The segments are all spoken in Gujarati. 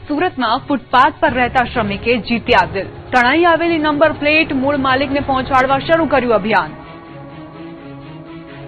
સુરતમાં ફૂટપાથ પર રહેતા શ્રમિકે જીત્યા દિલ. તણાઈ આવેલી નંબર પ્લેટ મૂળ માલિકને પહોંચાડવા શરૂ કર્યું અભિયાન.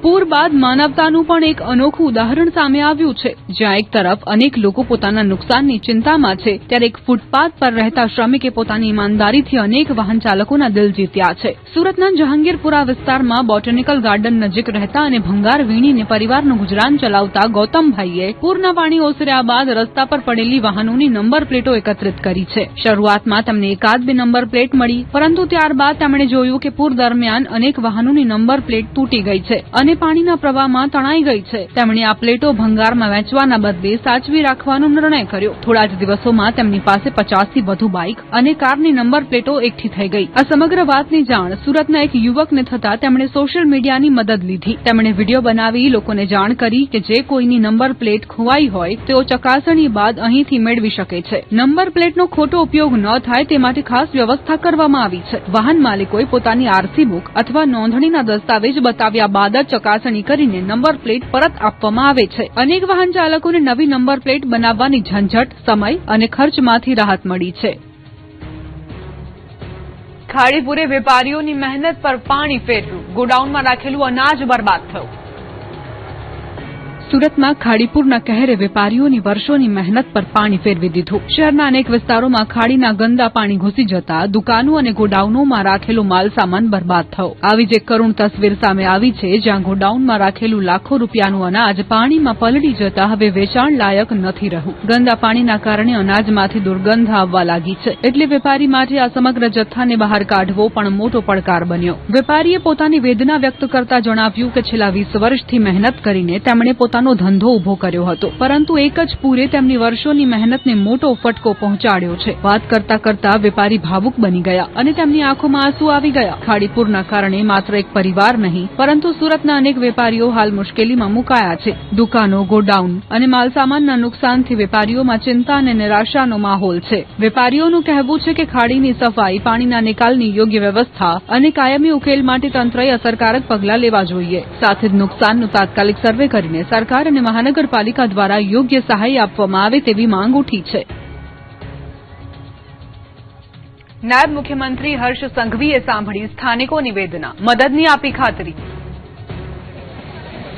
પૂર બાદ માનવતાનું પણ એક અનોખું ઉદાહરણ સામે આવ્યું છે, જ્યાં એક તરફ અનેક લોકો પોતાના નુકસાનની ચિંતામાં છે, ત્યારે એક ફૂટપાથ પર રહેતા શ્રમિકે પોતાની ઈમાનદારીથી અનેક વાહન ચાલકોના દિલ જીત્યા છે. સુરતના જહાંગીરપુરા વિસ્તારમાં બોટેનિકલ ગાર્ડન નજીક રહેતા અને ભંગાર વીણીને પરિવારનું ગુજરાન ચલાવતા ગૌતમભાઈએ પૂરના પાણી ઓસર્યા બાદ રસ્તા પર પડેલી વાહનોની નંબર પ્લેટો એકત્રિત કરી છે. શરૂઆતમાં તેમને એકાદ બે નંબર પ્લેટ મળી, પરંતુ ત્યારબાદ તેમણે જોયું કે પૂર દરમિયાન અનેક વાહનોની નંબર પ્લેટ તૂટી ગઈ છે અને પાણીના પ્રવાહમાં તણાઈ ગઈ છે. તેમણે આ પ્લેટો ભંગારમાં વેચવાના બદલે સાચવી રાખવાનો નિર્ણય કર્યો. થોડા જ દિવસોમાં તેમની પાસે 50થી વધુ બાઇક અને કારની નંબર પ્લેટો એકઠી થઈ ગઈ. આ સમગ્ર વાતની જાણ સુરતના એક યુવકને થતા તેમણે સોશિયલ મીડિયાની મદદ લીધી. તેમણે વિડીયો બનાવી લોકોને જાણ કરી કે જે કોઈની નંબર પ્લેટ ખોવાઈ હોય તેઓ ચકાસણી બાદ અહીંથી મેળવી શકે છે. નંબર પ્લેટનો ખોટો ઉપયોગ ન થાય તે માટે ખાસ વ્યવસ્થા કરવામાં આવી છે. વાહન માલિકોએ પોતાની આરસી બુક અથવા નોંધણીના દસ્તાવેજ બતાવ્યા બાદ જ ચકાસણી કરીને નંબર પ્લેટ પરત આપવામાં આવે છે. અનેક વાહન ચાલકોને નવી નંબર પ્લેટ બનાવવાની ઝંઝટ, સમય અને ખર્ચમાંથી રાહત મળી છે. ખાડીપુરે વેપારીઓની મહેનત પર પાણી ફેરવ્યું. ગોડાઉનમાં રાખેલું અનાજ બરબાદ થયું. સુરતમાં ખાડીપુરના કહેરે વેપારીઓની વર્ષોની મહેનત પર પાણી ફેરવી દીધું. શહેરના અનેક વિસ્તારોમાં ખાડીના ગંદા પાણી ઘૂસી જતા દુકાનો અને ગોડાઉનોમાં રાખેલો માલસામાન બરબાદ થયો. આવી જ એક કરુણ તસવીર સામે આવી છે, જ્યાં ગોડાઉનમાં રાખેલું લાખો રૂપિયાનું અનાજ પાણીમાં પલળી જતા હવે વેચાણ લાયક નથી રહ્યું. ગંદા પાણીના કારણે અનાજમાંથી દુર્ગંધ આવવા લાગી છે, એટલે વેપારી માટે આ સમગ્ર જથ્થાને બહાર કાઢવો પણ મોટો પડકાર બન્યો. વેપારીએ પોતાની વેદના વ્યક્ત કરતા જણાવ્યું કે છેલ્લા 20 વર્ષથી મહેનત કરીને તેમણે પોતાનો ધંધો ઉભો કર્યો હતો, પરંતુ એક જ પૂરે તેમની વર્ષોની મહેનતને મોટો ફટકો પહોંચાડ્યો છે. વાત કરતા કરતા વેપારી ભાવુક બની ગયા અને તેમની આંખોમાં આંસુ આવી ગયા. ખાડીપુરના કારણે માત્ર એક પરિવાર નહીં, પરંતુ સુરતના અનેક વેપારીઓ હાલ મુશ્કેલીમાં મુકાયા છે. દુકાનો, ગોડાઉન અને માલસામાનના નુકસાનથી વેપારીઓમાં ચિંતા અને નિરાશાનો માહોલ છે. વેપારીઓનું કહેવું છે કે ખાડીની સફાઈ, પાણીના નિકાલની યોગ્ય વ્યવસ્થા અને કાયમી ઉકેલ માટે તંત્રએ અસરકારક પગલાં લેવા જોઈએ. સાથે જ નુકસાનનું તાત્કાલિક સર્વે કરીને સરકાર અને મહાનગરપાલિકા દ્વારા યોગ્ય સહાય આપવામાં આવે તેવી માંગ ઉઠી છે. નાયબ મુખ્યમંત્રી હર્ષ સંઘવીએ સાંભળી સ્થાનિકોની વેદના, મદદની આપી ખાતરી.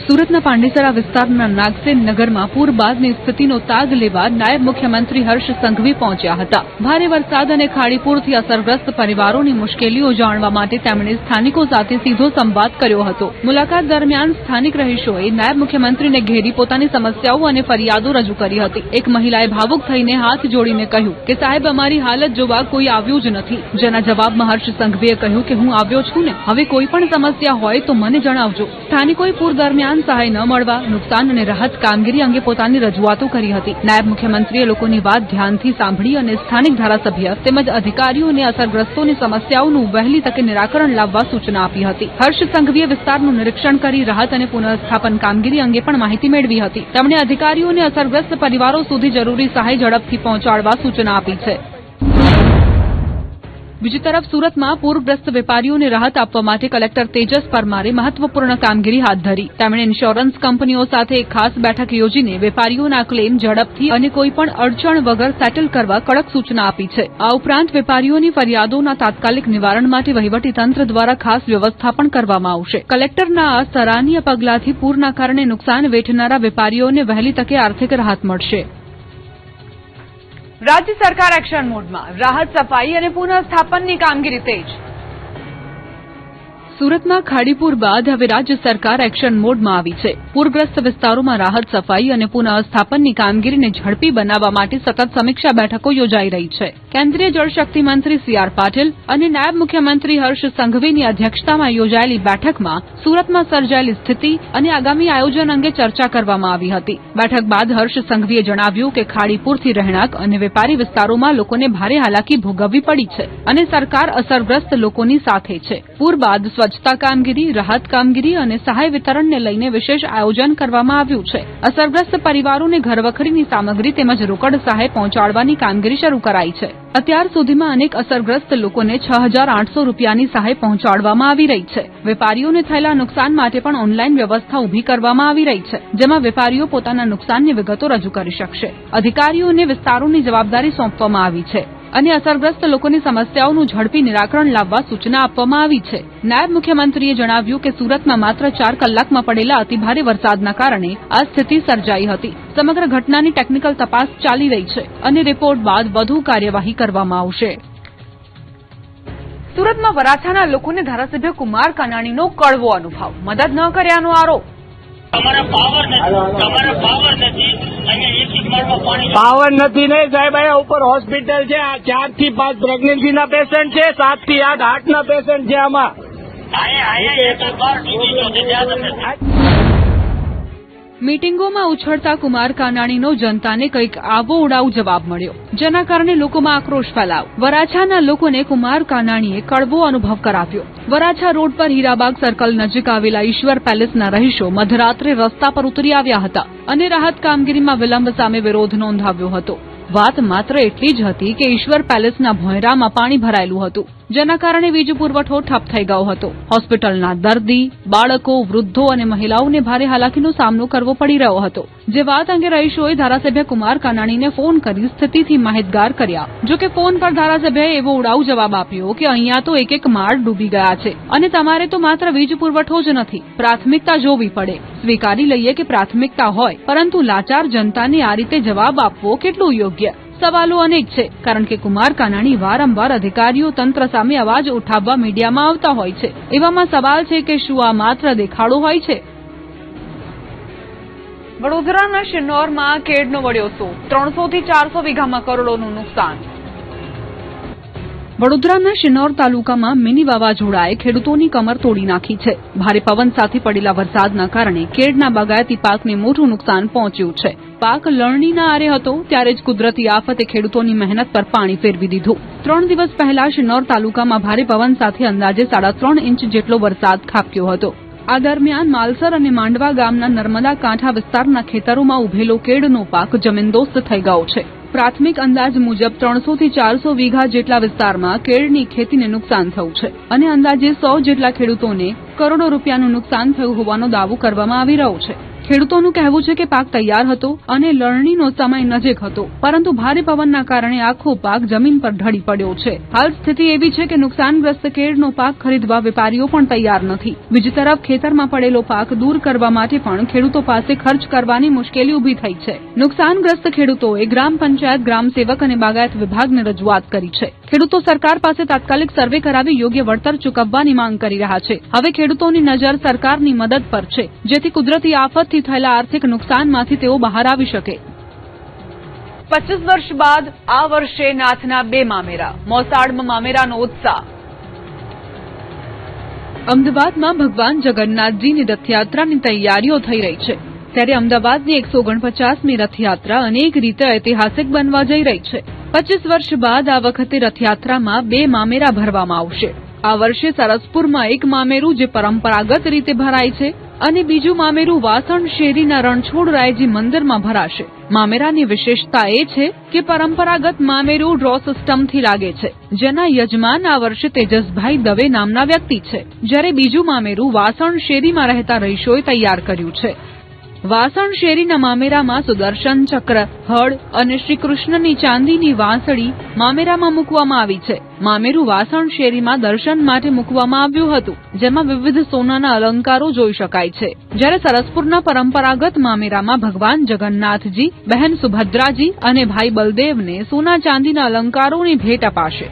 સુરતના પાંડેસરા વિસ્તારના નાગસેન નગરમાં પૂર બાદની સ્થિતિનો તાગ લેવા નાયબ મુખ્યમંત્રી હર્ષ સંઘવી પહોંચ્યા હતા. ભારે વરસાદ અને ખાડીપુરથી અસરગ્રસ્ત પરિવારોની મુશ્કેલીઓ જાણવા માટે તેમણે સ્થાનિકો સાથે સીધો સંવાદ કર્યો હતો. મુલાકાત દરમિયાન સ્થાનિક રહીશોએ નાયબ મુખ્યમંત્રીને ઘેરી પોતાની સમસ્યાઓ અને ફરિયાદો રજૂ કરી હતી. એક મહિલાએ ભાવુક થઈને હાથ જોડીને કહ્યું કે સાહેબ, અમારી હાલત જોવા કોઈ આવ્યું જ નથી. જેના જવાબમાં હર્ષ સંઘવીએ કહ્યું કે હું આવ્યો છું ને, હવે કોઈ પણ સમસ્યા હોય તો મને જણાવજો. સ્થાનિકોએ પૂર દરમિયાન સહાય ન મળવા, નુકસાન અને રાહત કામગીરી અંગે પોતાની રજૂઆતો કરી હતી. નાયબ મુખ્યમંત્રીએ લોકોની વાત ધ્યાનથી સાંભળી અને સ્થાનિક ધારાસભ્ય તેમજ અધિકારીઓને અસરગ્રસ્તોની સમસ્યાઓનું વહેલી તકે નિરાકરણ લાવવા સૂચના આપી હતી. હર્ષ સંઘવીએ વિસ્તારનું નિરીક્ષણ કરી રાહત અને પુનઃસ્થાપન કામગીરી અંગે પણ માહિતી મેળવી હતી. તેમણે અધિકારીઓને અસરગ્રસ્ત પરિવારો સુધી જરૂરી સહાય ઝડપથી પહોંચાડવા સૂચના આપી છે. બીજી તરફ સુરતમાં પૂરગ્રસ્ત વેપારીઓને રાહત આપવા માટે કલેક્ટર તેજસ પરમારે મહત્વપૂર્ણ કામગીરી હાથ ધરી. તેમણે ઇન્સ્યોરન્સ કંપનીઓ સાથે એક ખાસ બેઠક યોજીને વેપારીઓના ક્લેમ ઝડપથી અને કોઈપણ અડચણ વગર સેટલ કરવા કડક સૂચના આપી છે. આ ઉપરાંત વેપારીઓની ફરિયાદોના તાત્કાલિક નિવારણ માટે વહીવટીતંત્ર દ્વારા ખાસ વ્યવસ્થા પણ કરવામાં આવશે. કલેક્ટરના આ સરાહનીય પગલાંથી પૂરના કારણે નુકસાન વેઠનારા વેપારીઓને વહેલી તકે આર્થિક રાહત મળશે. રાજ્ય સરકાર એક્શન મોડમાં, રાહત, સફાઈ અને પુનઃસ્થાપનની કામગીરી તેજ. સુરતમાં ખાડીપુર બાદ હવે રાજ્ય સરકાર એક્શન મોડમાં આવી છે. પૂરગ્રસ્ત વિસ્તારોમાં રાહત, સફાઈ અને પુનઃસ્થાપનની કામગીરીને ઝડપી બનાવવા માટે સતત સમીક્ષા બેઠકો યોજાઈ રહી છે. કેન્દ્રીય જળશક્તિ મંત્રી સી.આર. પાટીલ અને નાયબ મુખ્યમંત્રી હર્ષ સંઘવીની અધ્યક્ષતામાં યોજાયેલી બેઠકમાં સુરતમાં સર્જાયેલી સ્થિતિ અને આગામી આયોજન અંગે ચર્ચા કરવામાં આવી હતી. બેઠક બાદ હર્ષ સંઘવીએ જણાવ્યું કે ખાડીપુરથી રહેણાંક અને વેપારી વિસ્તારોમાં લોકોને ભારે હાલાકી ભોગવવી પડી છે અને સરકાર અસરગ્રસ્ત લોકોની સાથે છે. પૂર બાદ સ્વચ્છતા કામગીરી, રાહત કામગીરી અને સહાય વિતરણને લઈને વિશેષ આયોજન કરવામાં આવ્યું છે. અસરગ્રસ્ત પરિવારોને ઘરવખરીની સામગ્રી તેમજ રોકડ સહાય પહોંચાડવાની કામગીરી શરૂ કરાઈ છે. અત્યાર સુધીમાં અનેક અસરગ્રસ્ત લોકોને 6,800 રૂપિયાની સહાય પહોંચાડવામાં આવી રહી છે. વેપારીઓને થયેલા નુકસાન માટે પણ ઓનલાઈન વ્યવસ્થા ઊભી કરવામાં આવી રહી છે, જેમાં વેપારીઓ પોતાના નુકસાનની વિગતો રજૂ કરી શકશે. અધિકારીઓને વિસ્તારોની જવાબદારી સોંપવામાં આવી છે અને અસરગ્રસ્ત લોકોની સમસ્યાઓનું ઝડપી નિરાકરણ લાવવા સૂચના આપવામાં આવી છે. નાયબ મુખ્યમંત્રીએ જણાવ્યું કે સુરતમાં માત્ર 4 કલાકમાં પડેલા અતિભારે વરસાદના કારણે આ સ્થિતિ સર્જાઈ હતી. સમગ્ર ઘટનાની ટેકનિકલ તપાસ ચાલી રહી છે અને રિપોર્ટ બાદ વધુ કાર્યવાહી કરવામાં આવશે. સુરતમાં વરાછાના લોકોને ધારાસભ્ય કુમાર કાનાણીનો કડવો અનુભવ, મદદ ન કર્યાનો આરોપ. પાવર નથી નહીં સાહેબ, અહીંયા ઉપર હોસ્પિટલ છે. 4 થી 5 પ્રેગ્નન્સીના પેશન્ટ છે, 7 થી 8 હાર્ટના પેશન્ટ છે. આમાં મીટિંગોમાં ઉછળતા કુમાર કાનાણીનો જનતાને કંઈક આવો ઉડાઉ જવાબ મળ્યો, જેના કારણે લોકોમાં આક્રોશ ફેલાયો. વરાછાના લોકોને કુમાર કાનાણીએ કડવો અનુભવ કરાવ્યો. વરાછા રોડ પર હીરાબાગ સર્કલ નજીક આવેલા ઈશ્વર પેલેસના રહીશો મધરાત્રે રસ્તા પર ઉતરી આવ્યા હતા અને રાહત કામગીરીમાં વિલંબ સામે વિરોધ નોંધાવ્યો હતો. વાત માત્ર એટલી જ હતી કે ઈશ્વર પેલેસના ભોંયરામાં પાણી ભરાયેલું હતું, જેના કારણે વીજ પુરવઠો ઠપ થઈ ગયો હતો. હોસ્પિટલના દર્દી, બાળકો, વૃદ્ધો અને મહિલાઓને ભારે હાલાકીનો સામનો કરવો પડી રહ્યો હતો. જે વાત અંગે રહીશોએ ધારાસભ્ય કુમાર કાનાણીને ફોન કરી સ્થિતિથી માહિતગાર કર્યા. જોકે ફોન પર ધારાસભ્યએ એવો ઉડાઉ જવાબ આપ્યો કે અહીંયા તો એક માળ ડૂબી ગયા છે અને તમારે તો માત્ર વીજ પુરવઠો જ નથી, પ્રાથમિકતા જોવી પડે. સ્વીકારી લઈએ કે પ્રાથમિકતા હોય, પરંતુ લાચાર જનતાને આ રીતે જવાબ આપવો કેટલું યોગ્ય? સવાલો અનેક છે, કારણ કે કુમાર કાનાણી વારંવાર અધિકારીઓ તંત્ર સામે અવાજ ઉઠાવવા મીડિયામાં આવતા હોય છે. એવામાં સવાલ છે કે શું આ માત્ર દેખાડો હોય છે? વડોદરાના શિનોરમાં કેડનો વળ્યો સૂર, 300 થી 400 વીઘામાં કરોડોનું નુકસાન. વડોદરાના શિનોર તાલુકામાં મિની વાવાઝોડાએ ખેડૂતોની કમર તોડી નાખી છે. ભારે પવન સાથે પડેલા વરસાદના કારણે કેડના બાગાયતી પાકને મોટું નુકસાન પહોંચ્યું છે. પાક લણણીના આરે હતો ત્યારે જ કુદરતી આફતે ખેડૂતોની મહેનત પર પાણી ફેરવી દીધું. 3 દિવસ પહેલા શિનોર તાલુકામાં ભારે પવન સાથે અંદાજે 3.5 ઇંચ જેટલો વરસાદ ખાબક્યો હતો. આ દરમિયાન માલસર અને માંડવા ગામના નર્મદા કાંઠા વિસ્તારના ખેતરોમાં ઉભેલો કેડનો પાક જમીનદોસ્ત થઈ ગયો છે. પ્રાથમિક અંદાજ મુજબ 300 થી 400 વીઘા જેટલા વિસ્તારમાં કેળની ખેતીને નુકસાન થયું છે અને અંદાજે 100 જેટલા ખેડૂતોને કરોડો રૂપિયાનું નુકસાન થયું હોવાનો દાવો કરવામાં આવી રહ્યો છે. ખેડૂતોનું કહેવું છે કે પાક તૈયાર હતો અને લણણીનો સમય નજીક હતો, પરંતુ ભારે પવનના કારણે આખો પાક જમીન પર ઢળી પડ્યો છે. હાલ સ્થિતિ એવી છે કે નુકસાનગ્રસ્ત કેળનો પાક ખરીદવા વેપારીઓ પણ તૈયાર નથી. બીજી તરફ ખેતરમાં પડેલો પાક દૂર કરવા માટે પણ ખેડૂતો પાસે ખર્ચ કરવાની મુશ્કેલી ઊભી થઈ છે. નુકસાનગ્રસ્ત ખેડૂતોએ ગ્રામ પંચાયત, ગ્રામ સેવક અને બાગાયત વિભાગને રજૂઆત કરી છે. ખેડૂતો સરકાર પાસે તાત્કાલિક સર્વે કરાવી યોગ્ય વળતર ચૂકવવાની માંગ કરી રહ્યા છે. હવે ખેડૂતોની નજર સરકારની મદદ પર છે, જેથી કુદરતી આફતથી થયેલા આર્થિક નુકસાનમાંથી તેઓ બહાર આવી શકે. 25 વર્ષ બાદ આ વર્ષે નાથના 2 મામેરા, મોસાળમાં મામેરાનો ઉત્સાહ. અમદાવાદમાં ભગવાન જગન્નાથજીની રથયાત્રાની તૈયારીઓ થઈ રહી છે, ત્યારે અમદાવાદની 149મી રથયાત્રા અનેક રીતે ઐતિહાસિક બનવા જઈ રહી છે. 25 વર્ષ બાદ આ વખતે રથયાત્રામાં 2 મામેરા ભરવામાં આવશે. આ વર્ષે સરસપુરમાં એક મામેરું જે પરંપરાગત રીતે ભરાય છે અને બીજું મામેરું વાસણ શેરીના રણછોડરાયજી મંદિરમાં ભરાશે. મામેરાની વિશેષતા એ છે કે પરંપરાગત મામેરું ડ્રો સિસ્ટમથી લાગે છે, જેના યજમાન આ વર્ષે તેજસભાઈ દવે નામના વ્યક્તિ છે, જ્યારે બીજું મામેરું વાસણ શેરીમાં રહેતા રહીશોએ તૈયાર કર્યું છે. વાસણ શેરીના મામેરામાં સુદર્શન ચક્ર, હળ અને શ્રી કૃષ્ણની ચાંદીની વાંસળી મામેરામાં મૂકવામાં આવી છે. મામેરું વાસણ શેરીમાં દર્શન માટે મૂકવામાં આવ્યું હતું, જેમાં વિવિધ સોનાના અલંકારો જોઈ શકાય છે, જ્યારે સરસપુરના પરંપરાગત મામેરામાં ભગવાન જગન્નાથજી, બહેન સુભદ્રાજી અને ભાઈ બલદેવને સોના ચાંદીના અલંકારોની ભેટ અપાશે.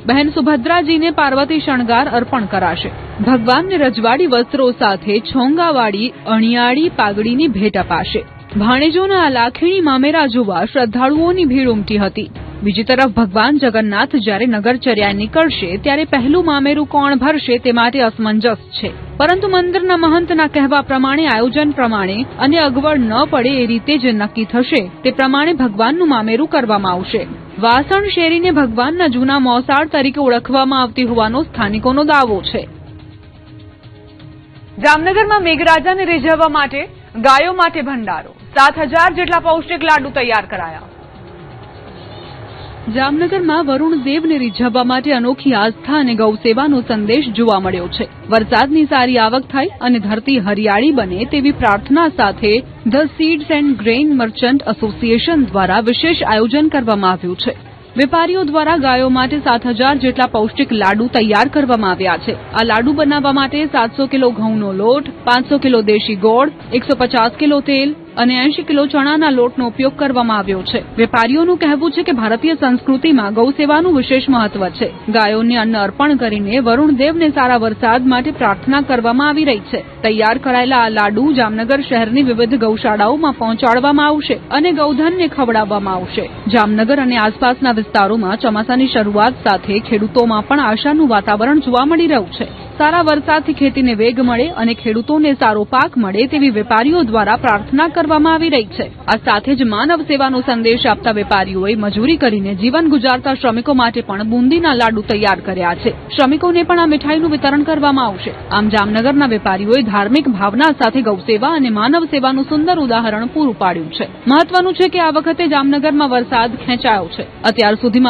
બહેન સુભદ્રાજીને પાર્વતી શણગાર અર્પણ કરાશે. ભગવાનને રજવાડી વસ્ત્રો સાથે છોંગાવાળી અણિયાળી પાઘડીની ભેટ અપાશે. ભાણેજોના આ લાખીણી મામેરા જોવા શ્રદ્ધાળુઓની ભીડ ઉમટી હતી. બીજી તરફ ભગવાન જગન્નાથ જ્યારે નગરચર્યા નીકળશે ત્યારે પહેલું મામેરું કોણ ભરશે તે માટે અસમંજસ છે, પરંતુ મંદિરના મહંતના કહેવા પ્રમાણે, આયોજન પ્રમાણે અને અગવડ ન પડે એ રીતે જે નક્કી થશે તે પ્રમાણે ભગવાનનું મામેરું કરવામાં આવશે. વાસણ શેરીને ભગવાનના જૂના મોસાળ તરીકે ઓળખવામાં આવતી હોવાનો સ્થાનિકોનો દાવો છે. જામનગરમાં મેઘરાજાને રીઝવવા માટે ગાયો માટે ભંડારો, 7,000 જેટલા પૌષ્ટિક લાડુ તૈયાર કરાયા. જામનગરમાં વરુણ દેવને રીઝવવા માટે અનોખી આસ્થા અને ગૌસેવાનો સંદેશ જોવા મળ્યો છે. વરસાદની સારી આવક થાય અને ધરતી હરિયાળી બને તેવી પ્રાર્થના સાથે the seeds and grain merchant association દ્વારા વિશેષ આયોજન કરવામાં આવ્યું છે. વેપારીઓ દ્વારા ગાયો માટે 7,000 જેટલા પૌષ્ટિક લાડુ તૈયાર કરવામાં આવ્યા છે. આ લાડુ બનાવવા માટે 700 કિલો ઘઉંનો લોટ, 500 કિલો દેશી ગોળ, 150 કિલો તેલ અને 80 કિલો ચણાના લોટનો ઉપયોગ કરવામાં આવ્યો છે. વેપારીઓનું કહેવું છે કે ભારતીય સંસ્કૃતિમાં ગૌસેવાનું વિશેષ મહત્વ છે. ગાયોને અન્ન અર્પણ કરીને વરુણ દેવને સારા વરસાદ માટે પ્રાર્થના કરવામાં આવી રહી છે. તૈયાર કરાયેલા આ લાડુ જામનગર શહેરની વિવિધ ગૌશાળાઓમાં પહોંચાડવામાં આવશે અને ગૌધનને ખવડાવવામાં આવશે. જામનગર અને આસપાસના વિસ્તારોમાં ચોમાસાની શરૂઆત સાથે ખેડૂતોમાં પણ આશાનું વાતાવરણ જોવા મળી રહ્યું છે. સારા વરસાદથી ખેતીને વેગ મળે અને ખેડૂતોને સારો પાક મળે તેવી વેપારીઓ દ્વારા પ્રાર્થના કરવામાં આવી રહી છે. આ સાથે જ માનવ સેવાનો સંદેશ આપતા વેપારીઓએ મજૂરી કરીને જીવન ગુજારતા શ્રમિકો માટે પણ બુંદીના લાડુ તૈયાર કર્યા છે. શ્રમિકોને પણ આ મીઠાઈનું વિતરણ કરવામાં આવશે. આમ જામનગરના વેપારીઓએ ધાર્મિક ભાવના સાથે ગૌસેવા અને માનવ સેવાનું સુંદર ઉદાહરણ પૂરું પાડ્યું છે. મહત્વનું છે કે આ વખતે જામનગરમાં વરસાદ ખેંચાયો છે. અત્યાર સુધીમાં